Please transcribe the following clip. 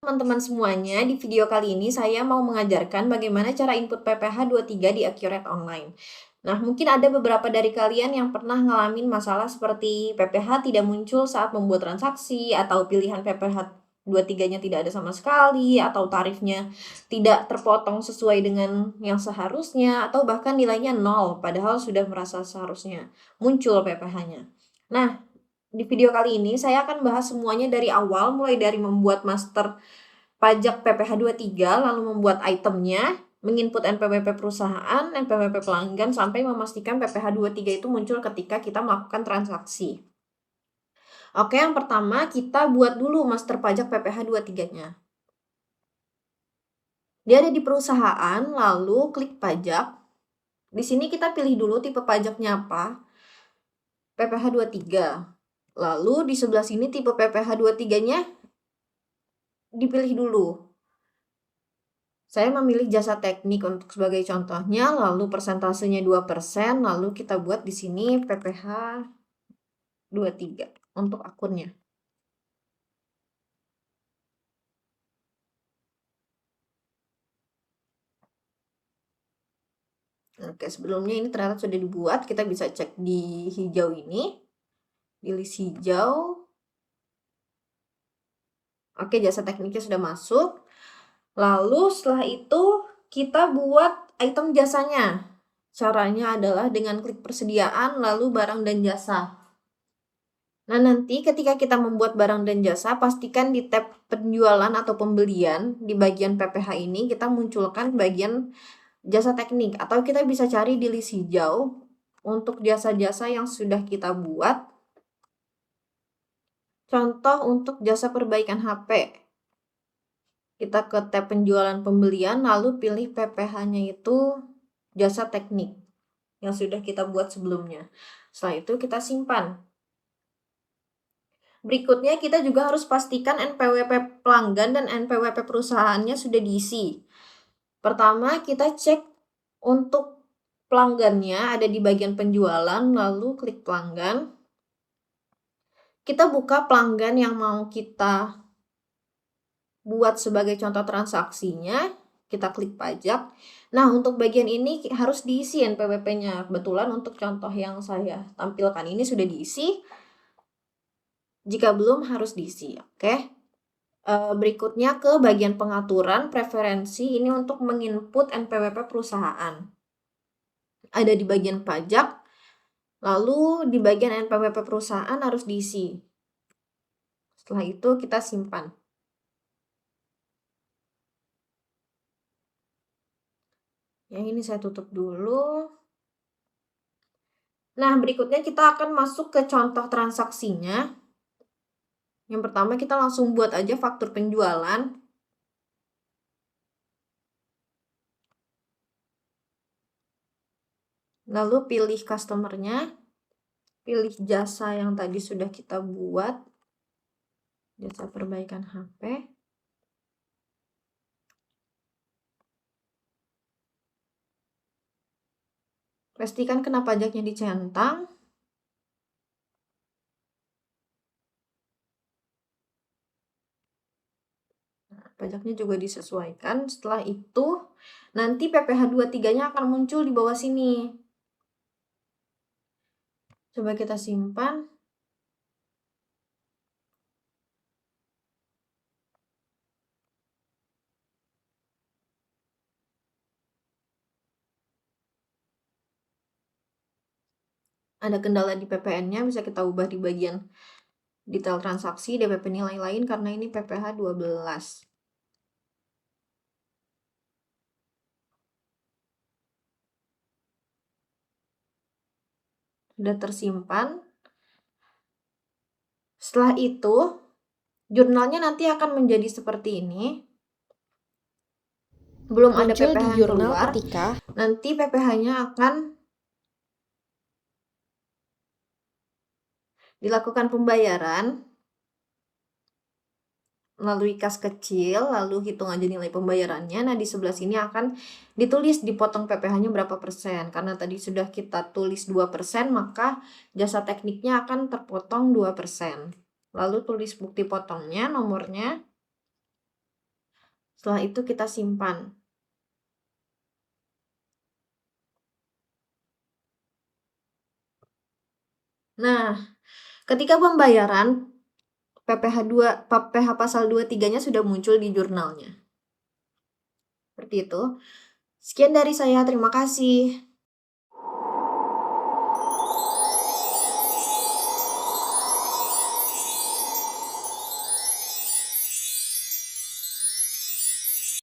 Teman-teman semuanya, di video kali ini saya mau mengajarkan bagaimana cara input PPh 23 di Accurate Online. Nah, mungkin ada beberapa dari kalian yang pernah ngalamin masalah seperti PPh tidak muncul saat membuat transaksi, atau pilihan PPh 23-nya tidak ada sama sekali, atau tarifnya tidak terpotong sesuai dengan yang seharusnya, atau bahkan nilainya 0, padahal sudah merasa seharusnya muncul PPh-nya. Nah, di video kali ini saya akan bahas semuanya dari awal, mulai dari membuat master pajak PPh 23, lalu membuat itemnya, menginput NPWP perusahaan, NPWP pelanggan, sampai memastikan PPh 23 itu muncul ketika kita melakukan transaksi. Oke, yang pertama kita buat dulu master pajak PPh 23-nya. Dia ada di perusahaan, lalu klik pajak. Di sini kita pilih dulu tipe pajaknya apa, PPh 23. Lalu di sebelah sini tipe PPh 23-nya dipilih dulu. Saya memilih jasa teknik untuk sebagai contohnya, lalu persentasenya 2%, lalu kita buat di sini PPh 23 untuk akunnya. Oke, sebelumnya ini ternyata sudah dibuat, kita bisa cek di hijau ini, di list hijau. Oke, jasa tekniknya sudah masuk. Lalu setelah itu kita buat item jasanya. Caranya adalah dengan klik persediaan, lalu barang dan jasa. Nah, nanti ketika kita membuat barang dan jasa, pastikan di tab penjualan atau pembelian, di bagian PPh ini kita munculkan bagian jasa teknik, atau kita bisa cari di list hijau untuk jasa-jasa yang sudah kita buat. Contoh untuk jasa perbaikan HP. Kita ke tab penjualan pembelian, lalu pilih PPh-nya itu jasa teknik yang sudah kita buat sebelumnya. Setelah itu kita simpan. Berikutnya kita juga harus pastikan NPWP pelanggan dan NPWP perusahaannya sudah diisi. Pertama kita cek untuk pelanggannya ada di bagian penjualan, lalu klik pelanggan. Kita buka pelanggan yang mau kita buat sebagai contoh transaksinya, kita klik pajak. Nah, untuk bagian ini harus diisi NPWP-nya. Kebetulan untuk contoh yang saya tampilkan ini sudah diisi. Jika belum harus diisi, oke. Berikutnya ke bagian pengaturan preferensi, ini untuk menginput NPWP perusahaan. Ada di bagian pajak, lalu di bagian NPWP perusahaan harus diisi. Setelah itu kita simpan. Yang ini saya tutup dulu. Nah, berikutnya kita akan masuk ke contoh transaksinya. Yang pertama kita langsung buat aja faktur penjualan. Lalu pilih customer-nya, pilih jasa yang tadi sudah kita buat, jasa perbaikan HP. Pastikan kena pajaknya dicentang. Pajaknya juga disesuaikan. Setelah itu nanti PPh 23-nya akan muncul di bawah sini. Coba kita simpan. Ada kendala di PPN-nya, bisa kita ubah di bagian detail transaksi, DPP nilai lain, karena ini PPh 12. Sudah tersimpan. Setelah itu, jurnalnya nanti akan menjadi seperti ini. Belum ada Muncul PPh di yang jurnal keluar. ketika Nanti PPh-nya akan dilakukan pembayaran melalui kas kecil, lalu hitung aja nilai pembayarannya. Nah, di sebelah sini akan ditulis dipotong PPh-nya berapa persen. Karena tadi sudah kita tulis 2%, maka jasa tekniknya akan terpotong 2%. Lalu tulis bukti potongnya, nomornya. Setelah itu kita simpan. Nah, ketika pembayaran PPh pasal 23-nya sudah muncul di jurnalnya. Seperti itu. Sekian dari saya, terima kasih.